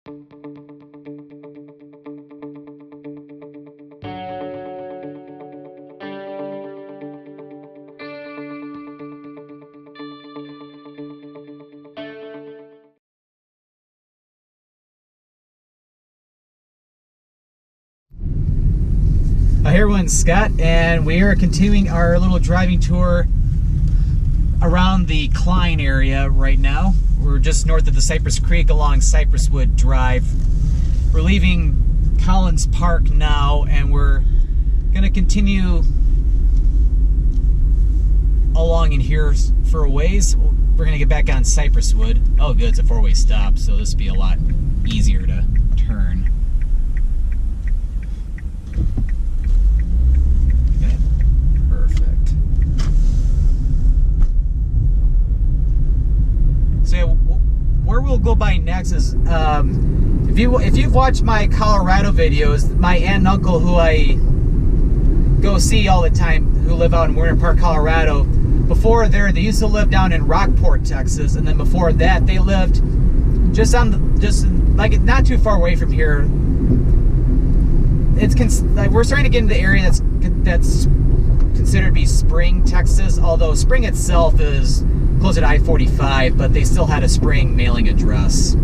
Hey everyone, Scott, and we are continuing our little driving tour around the Klein area right now. We're just north of the Cypress Creek along Cypresswood Drive. We're leaving Collins Park now, and we're going to continue along in here for a ways. We're going to get back on Cypresswood. Oh good, it's a four-way stop, so this will be a lot easier to turn. Where we'll go by next is, if you've watched my Colorado videos, my aunt and uncle, who I go see all the time, who live out in Warner Park, Colorado, before they used to live down in Rockport, Texas, and then before that they lived just like not too far away from here. It's like we're starting to get into the area that's considered to be Spring, Texas, although Spring itself is close at I-45, but they still had a Spring mailing address.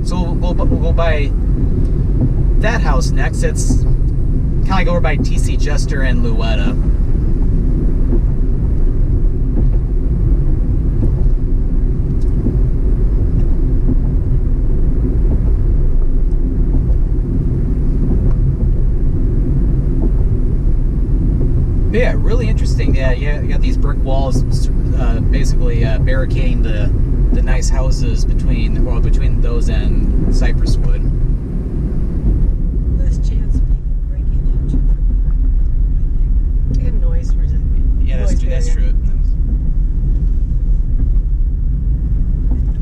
So we'll go by that house next. It's kind of like over by T.C. Jester and Louetta. But yeah, really interesting. Yeah, you got these brick walls, basically barricading the nice houses between those and Cypresswood. Less chance of people breaking into and noise. Yeah, that's true. That's true.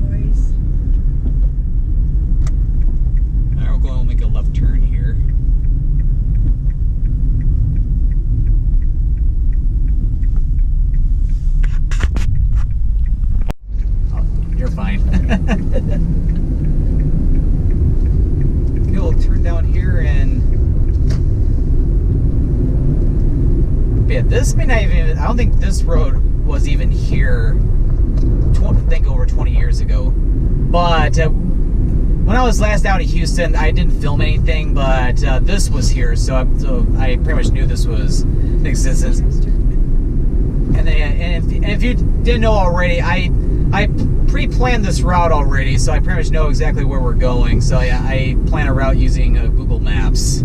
Noise. All right, we'll make a left turn here. You're fine. Okay, we'll turn down here and yeah, this may not even, I don't think this road was even here I think over 20 years ago. But when I was last out of Houston, I didn't film anything, but this was here, so I pretty much knew this was in existence. And if you didn't know already, I pre-planned this route already, so I pretty much know exactly where we're going. So I plan a route using Google Maps.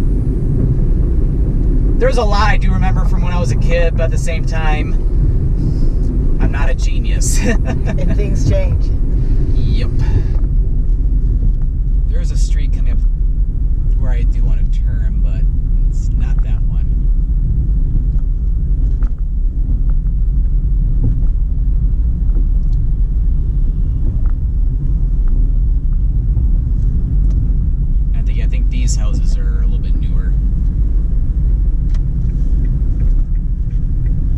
There's a lot I do remember from when I was a kid, but at the same time, I'm not a genius. And things change. Yep. There's a street coming up where I do want to turn, but it's not that one. I think these houses are a little bit newer.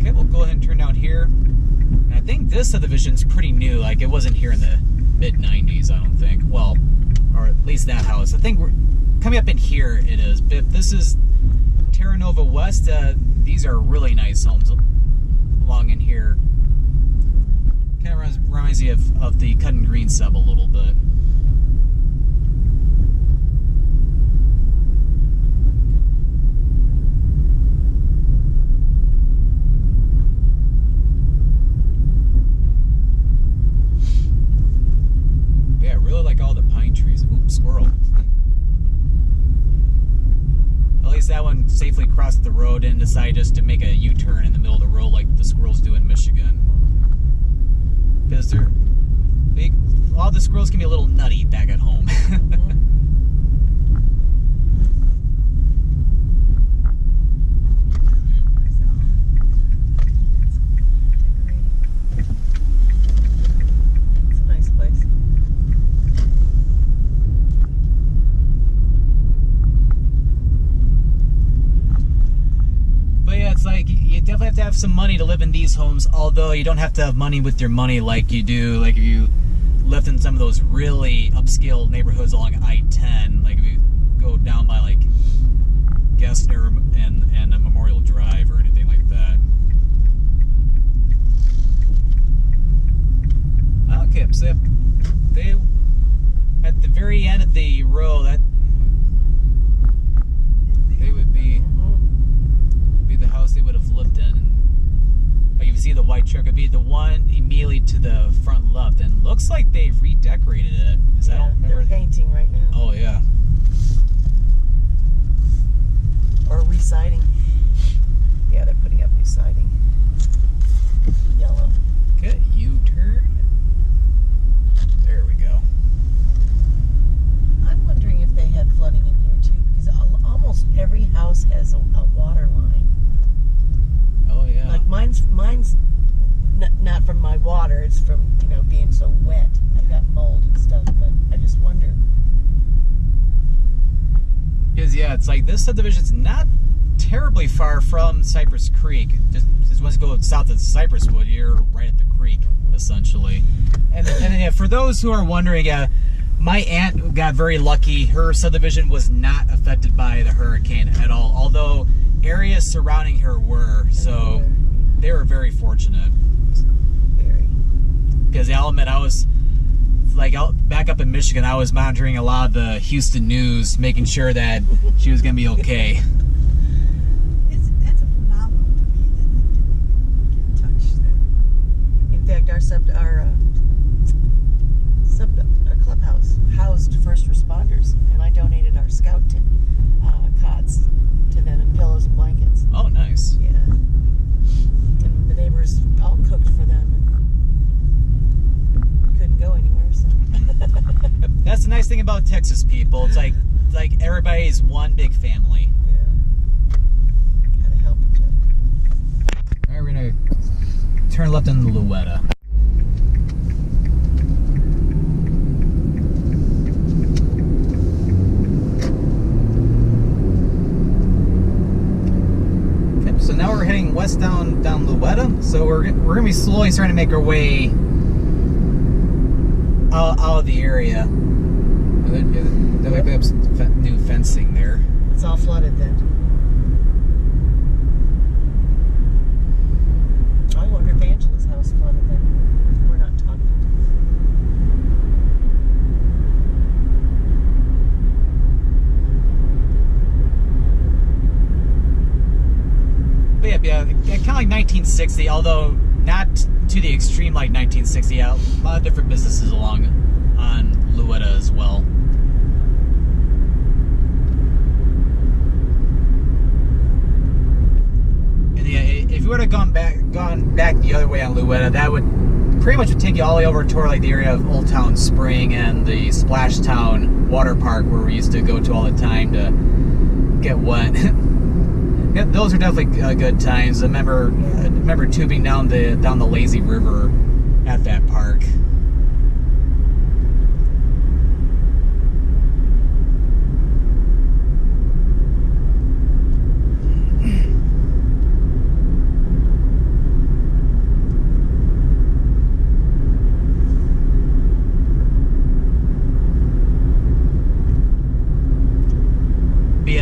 Okay, we'll go ahead and turn down here. And I think this subdivision's pretty new. Like, it wasn't here in the mid-90s, I don't think. Well, or at least that house. I think we're coming up in here, it is. But if this is Terra Nova West, these are really nice homes along in here. Kind of reminds me of the Cut and Green sub a little bit. Squirrel. At least that one safely crossed the road and decided just to make a U-turn in the middle of the road like the squirrels do in Michigan. Because all the squirrels can be a little nutty back at home. Definitely have to have some money to live in these homes, although you don't have to have money with your money like you do, like if you lived in some of those really upscale neighborhoods along I-10. very end of the row, that they would be the house they would have lived in. Like if you see the white truck, it'd be the one immediately to the front left, and looks like they've redecorated it. I don't remember. They're painting right now. Oh yeah. Or re-siding. Yeah, they're putting up new siding. Yellow. Okay, U-turn. There we go. I'm wondering if they had flooding in here too, because almost every house has a water line. Oh yeah. Like mine's not from my water, it's from, being so wet. I've got mold and stuff, but I just wonder. Because yeah, it's like this subdivision's not terribly far from Cypress Creek. Just once you go south of Cypresswood, you're right at the creek, essentially. And then yeah, for those who are wondering, my aunt got very lucky. Her subdivision was not affected by the hurricane at all, although areas surrounding her were. So they were very fortunate. Very. Because I'll admit, I was back up in Michigan, I was monitoring a lot of the Houston news, making sure that she was going to be okay. That's a phenomenal to me that it didn't get touched there. In fact, our clubhouse housed first responders, and I donated our scout cots to them, and pillows and blankets. Oh, nice. Yeah. And the neighbors all cooked for them, and couldn't go anywhere, so. That's the nice thing about Texas people. It's like everybody's one big family. Yeah. Gotta help each other. All right, we're gonna turn left into Louetta. Okay, so now we're heading west down Louetta. So we're gonna be slowly starting to make our way out of the area. They're like they have some new fencing there. It's all flooded then. I wonder if Angela's house flooded then. We're not talking. But yeah, kind of like 1960, although not to the extreme like 1960. Yeah, a lot of different businesses along on Louetta as well. And yeah, if you would have gone back the other way on Louetta, that would pretty much take you all the way over toward like the area of Old Town Spring and the Splash Town water park where we used to go to all the time to get wet. Yeah, those are definitely good times. I remember tubing down the lazy river at that park.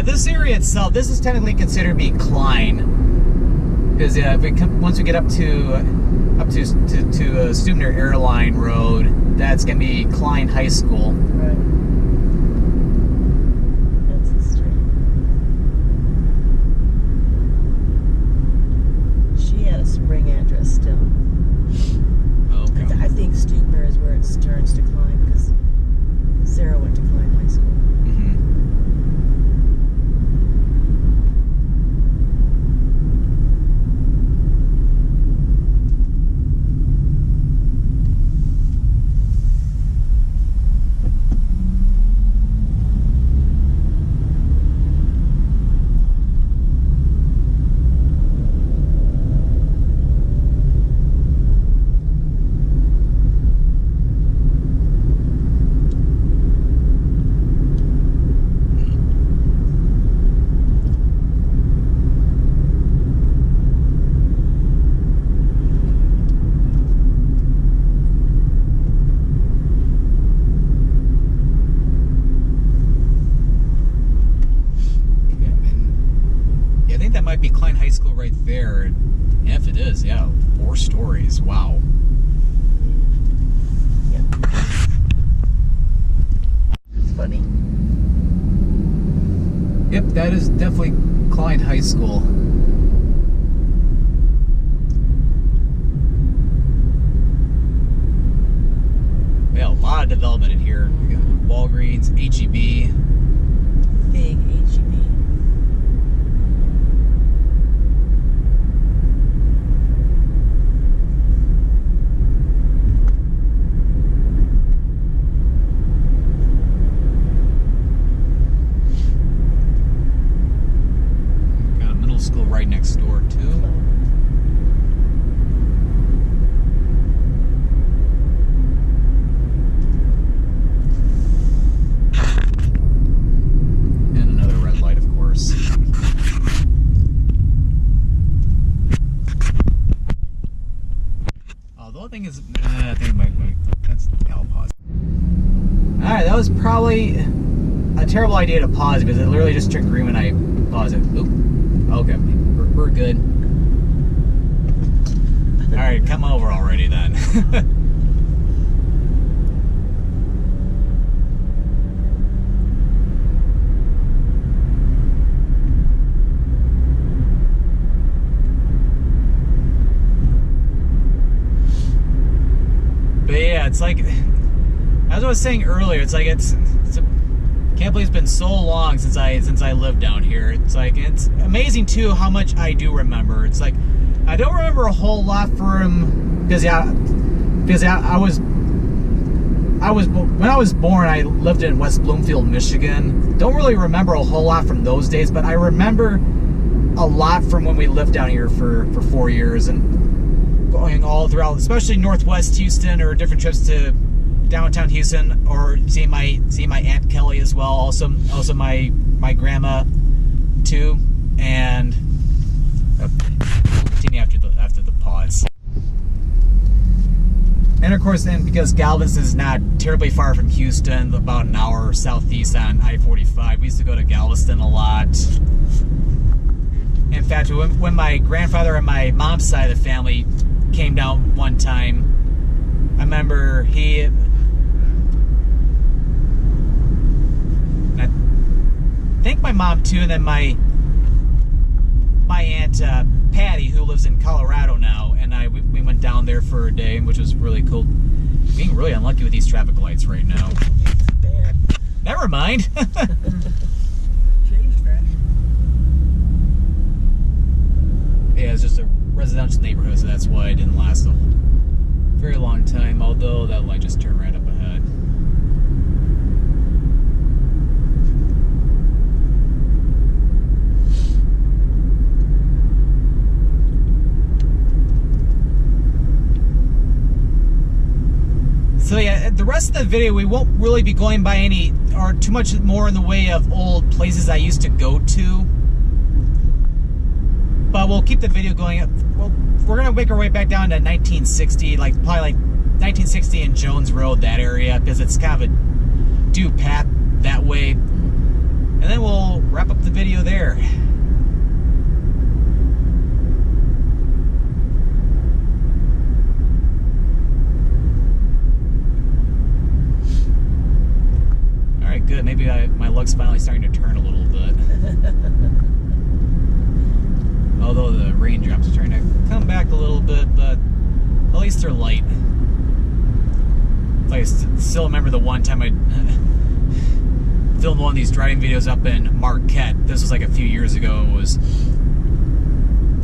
This area itself, this is technically considered to be Klein, because once we get up to Stuebner-Airline Rd, that's gonna be Klein High School. Right. That's the street. She had a Spring address still. Okay. I think Stuebner is where it turns to Klein, because Sarah went to Klein High School. Might be Klein High School right there. And if it is, yeah, 4 stories. Wow. Yep. funny. Yep, that is definitely Klein High School. We have a lot of development in here. We got Walgreens, H-E-B. Big H-E-B. Got a middle school right next door, too. Thing is, I think that's, I'll pause. Alright, that was probably a terrible idea to pause because it literally just turned green when I paused it. Oop. Okay, we're good. Alright, come over already then. But yeah, it's like, as I was saying earlier, it's like I can't believe it's been so long since I lived down here. It's like, it's amazing too how much I do remember. It's like, I don't remember a whole lot from, because I was when I was born, I lived in West Bloomfield, Michigan. Don't really remember a whole lot from those days, but I remember a lot from when we lived down here for 4 years and going all throughout, especially Northwest Houston or different trips to downtown Houston, or seeing my Aunt Kelly as well. Also my grandma too, and we'll continue after the pause. And of course, then because Galveston is not terribly far from Houston, about an hour southeast on I-45, we used to go to Galveston a lot. In fact, when my grandfather and my mom's side of the family came down one time, I remember I think my mom too, and then my aunt Patty, who lives in Colorado now, and we went down there for a day, which was really cool. Being really unlucky with these traffic lights right now. It's bad. Never mind. Change trash. Yeah, it's just a residential neighborhood, so that's why it didn't last a very long time, although that light just turned right up ahead. So yeah, the rest of the video, we won't really be going by any, or too much more in the way of old places I used to go to. But we'll keep the video going up. Well, we're gonna make our way back down to 1960, probably like 1960 and Jones Road, that area, because it's kind of a due path that way. And then we'll wrap up the video there. All right, good. Maybe my luck's finally starting to turn a little bit. Although the raindrops are trying to come back a little bit, but at least they're light. I still remember the one time I filmed one of these driving videos up in Marquette. This was like a few years ago. It was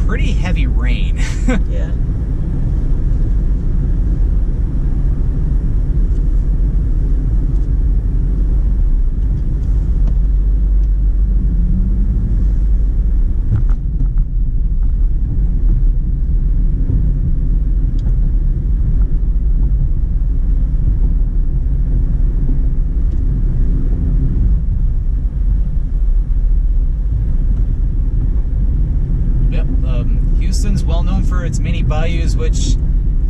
pretty heavy rain. Yeah. Houston's well known for its mini bayous, which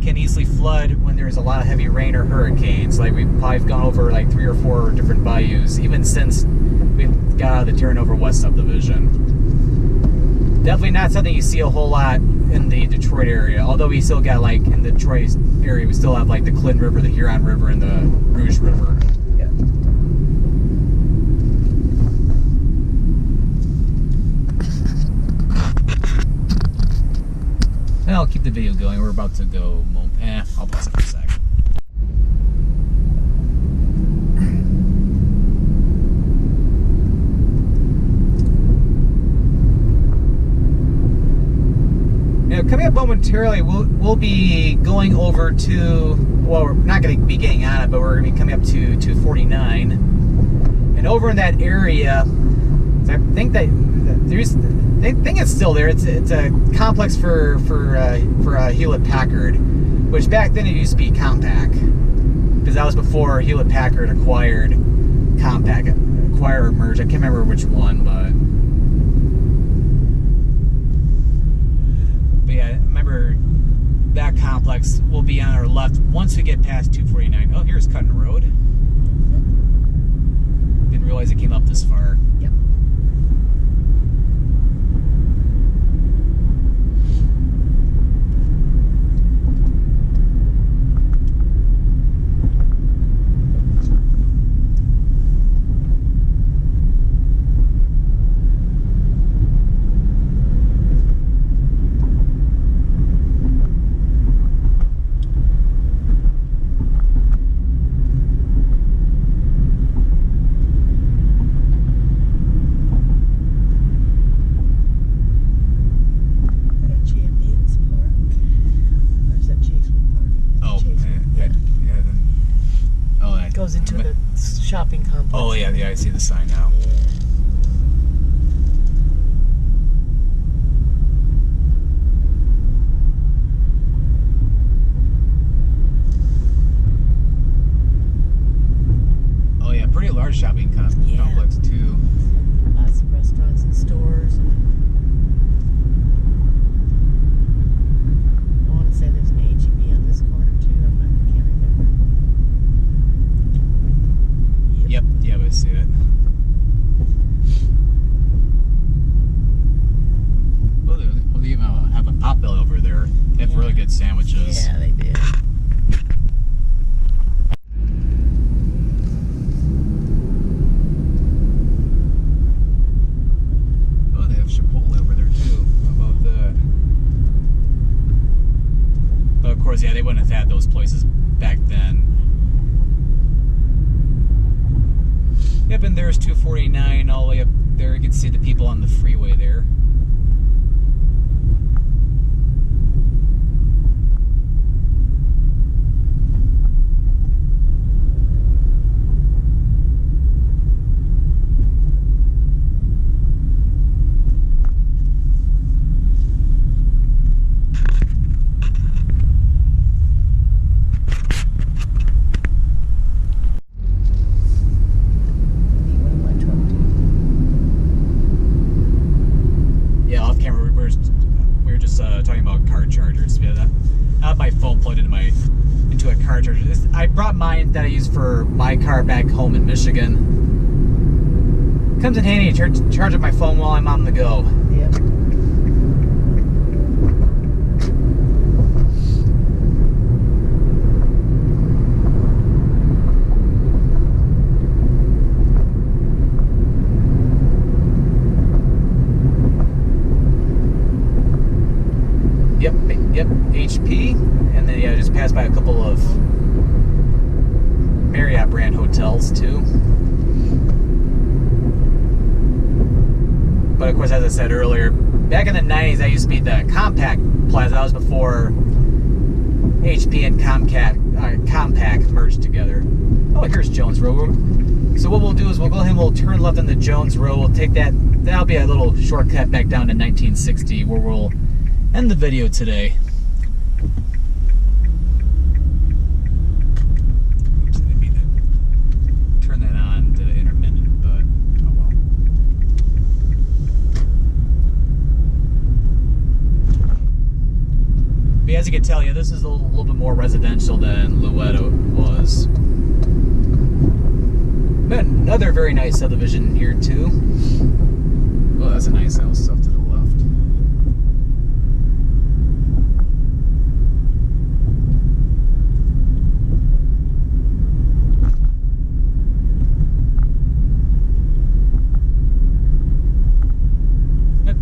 can easily flood when there's a lot of heavy rain or hurricanes. Like, we've probably gone over like 3 or 4 different bayous, even since we got out of the Turnover West subdivision. Definitely not something you see a whole lot in the Detroit area, although we still got, like, in the Detroit area, we still have like the Clinton River, the Huron River, and the Rouge River. Yeah. video going. We're about to go. I'll pause it for a sec. Now, coming up momentarily, we'll be going over to, well, we're not going to be getting on it, but we're going to be coming up to 249. And over in that area, I think that they think it's still there. It's a complex for Hewlett Packard, which back then it used to be Compaq, because that was before Hewlett Packard acquired Compaq, or merged. I can't remember which one, but yeah, I remember that complex will be on our left once we get past 249. Oh, here's Cutting Road. Didn't realize it came up this far. Yep. Goes into the shopping complex. Oh yeah, I see the sign now. Oh yeah, pretty large shopping complex too. Lots of restaurants and stores. I want to say there's an H-E-B on this corner too. I can't remember. Yep, I see it. Well, they even have a Potbelly over there. They have really good sandwiches. Yeah, they do. Oh, they have Chipotle over there too. How about that? But of course, yeah, they wouldn't have had those places back then. Yep, and there's 249 all the way up there. You can see the people on the freeway there. I brought mine that I use for my car back home in Michigan. Comes in handy to charge up my phone while I'm on the go. Yep. Yep, HP, and then yeah, just passed by a couple of Marriott brand hotels too. But of course, as I said earlier, back in the 90s, that used to be the Compaq Plaza. That was before HP and Compaq merged together. Oh, here's Jones Road. So what we'll do is we'll go ahead and we'll turn left on the Jones Road. We'll take that. That'll be a little shortcut back down to 1960, where we'll end the video today. Oops, I didn't mean to turn that on to intermittent, but oh well. But as you can tell, yeah, this is a little bit more residential than Louetta was. But another very nice subdivision here too. Oh, that's a nice house up to the left.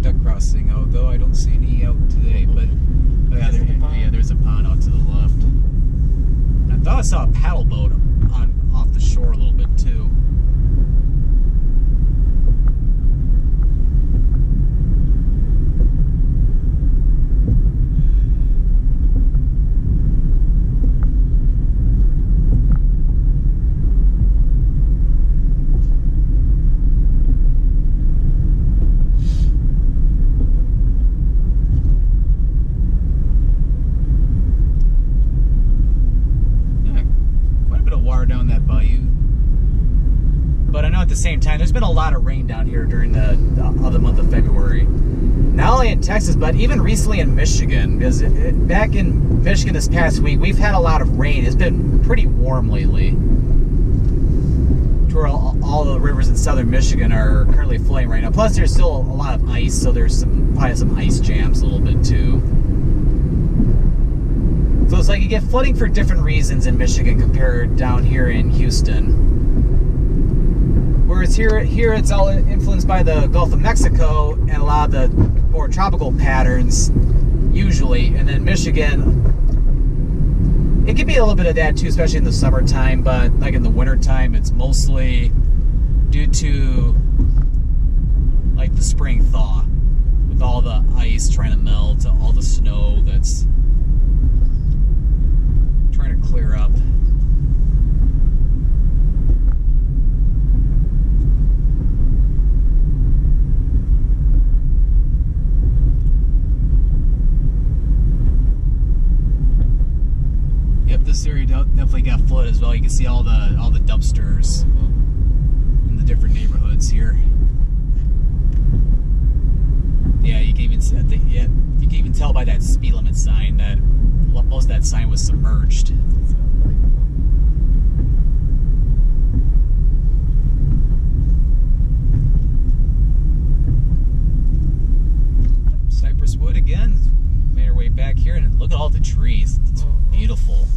Duck crossing, although I don't see any out today, but yeah, summertime. There's been a lot of rain down here during the month of February. Not only in Texas, but even recently in Michigan. Because back in Michigan this past week, we've had a lot of rain. It's been pretty warm lately. To where all the rivers in southern Michigan are currently flowing right now. Plus, there's still a lot of ice, so there's probably some ice jams a little bit too. So it's like you get flooding for different reasons in Michigan compared down here in Houston. Whereas here it's all influenced by the Gulf of Mexico and a lot of the more tropical patterns, usually. And then Michigan, it can be a little bit of that too, especially in the summertime, but like in the wintertime, it's mostly due to like the spring thaw, with all the ice trying to melt, all the snow that's trying to clear up. Yep, this area definitely got flooded as well. You can see all the dumpsters in the different neighborhoods here. Yeah, you can even tell by that speed limit sign that most of that sign was submerged. Cypresswood again. Made our way back here, and look at all the trees. It's beautiful.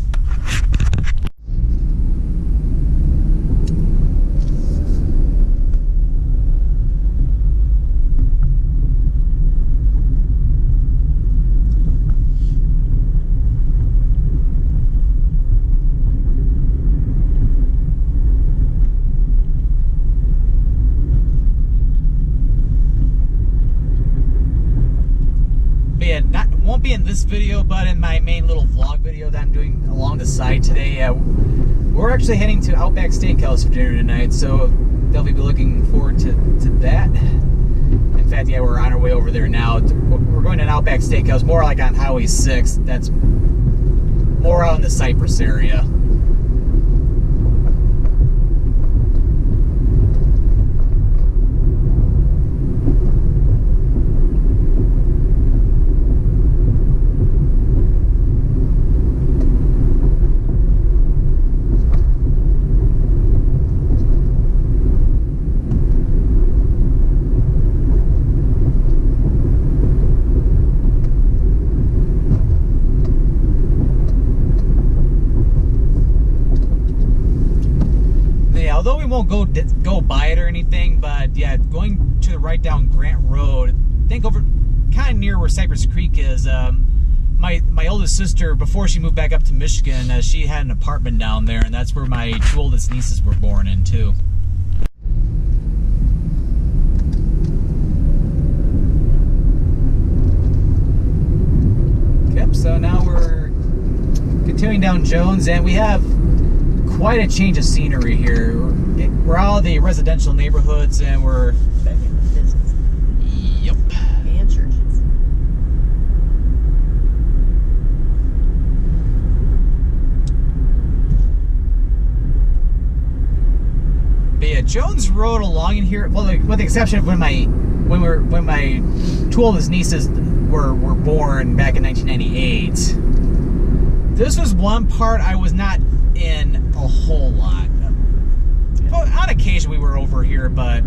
Won't be in this video, but in my main little vlog video that I'm doing along the side today, we're actually heading to Outback Steakhouse for dinner tonight, so definitely be looking forward to that. In fact, yeah, we're on our way over there now. We're going to an Outback Steakhouse, more like on Highway 6. That's more out in the Cypress area. Although we won't go by it or anything, but yeah, going to the right down Grant Road, I think over kind of near where Cypress Creek is. My oldest sister, before she moved back up to Michigan, she had an apartment down there, and that's where my two oldest nieces were born in too. Yep. So now we're continuing down Jones, and we have quite a change of scenery here. We're out of the residential neighborhoods, and we're back in the business. Yep. And churches. But yeah, Jones Road along in here, well, with the exception of when my two oldest nieces were born back in 1998. This was one part I was not in a whole lot. Well, on occasion we were over here, but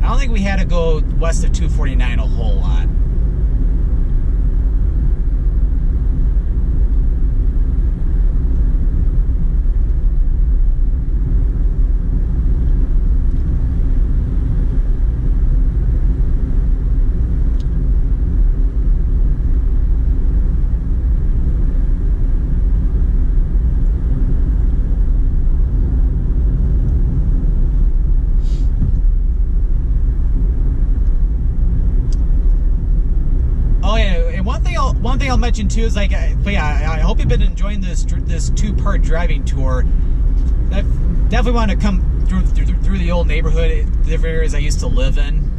I don't think we had to go west of 249 a whole lot. One thing I'll mention too is like, but yeah, I hope you've been enjoying this two-part driving tour. I definitely want to come through the old neighborhood, the different areas I used to live in.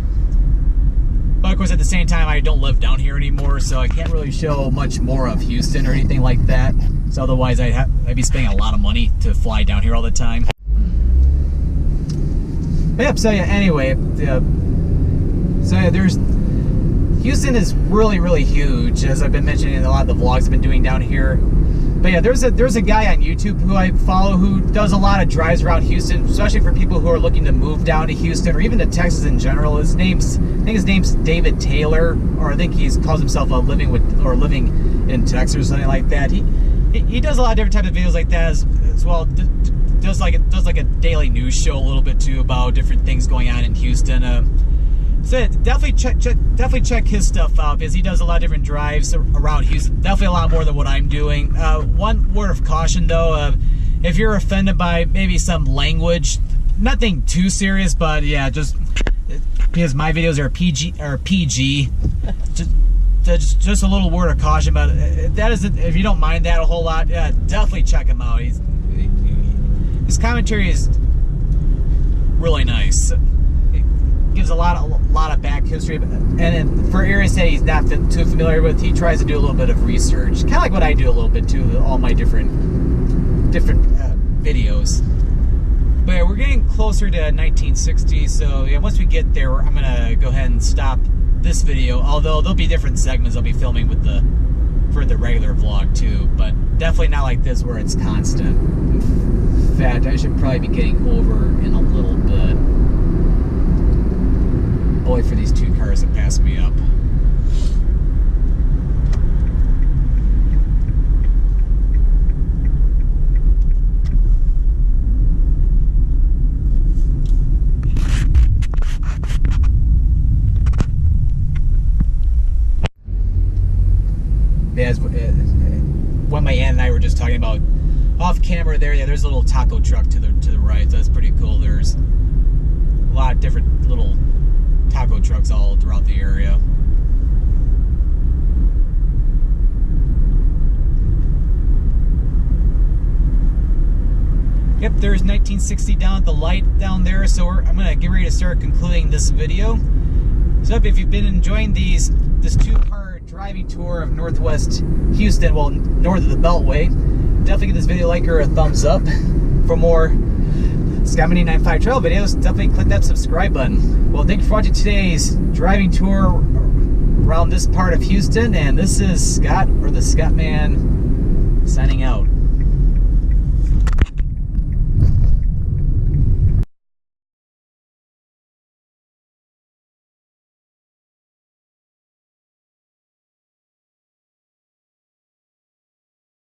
But of course, at the same time, I don't live down here anymore, so I can't really show much more of Houston or anything like that. So otherwise, I'd be spending a lot of money to fly down here all the time. But yep, so yeah, anyway, so yeah, Houston is really, really huge, as I've been mentioning in a lot of the vlogs I've been doing down here. But yeah, there's a guy on YouTube who I follow who does a lot of drives around Houston, especially for people who are looking to move down to Houston or even to Texas in general. I think his name's David Taylor, or I think he calls himself living in Texas or something like that. He does a lot of different types of videos like that as well. Does like a daily news show a little bit too about different things going on in Houston. So definitely check his stuff out, because he does a lot of different drives around Houston. Definitely a lot more than what I'm doing. One word of caution though, if you're offended by maybe some language, nothing too serious, but yeah, just because my videos are PG, just a little word of caution about it. That is, if you don't mind that a whole lot, yeah, definitely check him out. His commentary is really nice. Gives a lot of back history, and for areas that he's not too familiar with, he tries to do a little bit of research, kind of like what I do a little bit too with all my different videos. But yeah, we're getting closer to 1960, so yeah, once we get there, I'm gonna go ahead and stop this video. Although there'll be different segments I'll be filming for the regular vlog too, but definitely not like this where it's constant. In fact, I should probably be getting over in a little bit. Wait for these two cars to pass me up. Yeah, what my aunt and I were just talking about off camera there, yeah, there's a little taco truck to the right. That's pretty cool. There's a lot of different little taco trucks all throughout the area. Yep, there's 1960 down at the light down there, so I'm gonna get ready to start concluding this video. So if you've been enjoying this two-part driving tour of Northwest Houston, well, north of the Beltway, definitely give this video a like or a thumbs up. For more Scottman895 travel videos, definitely click that subscribe button. Well, thank you for watching today's driving tour around this part of Houston, and this is Scott, or the Scottman, signing out.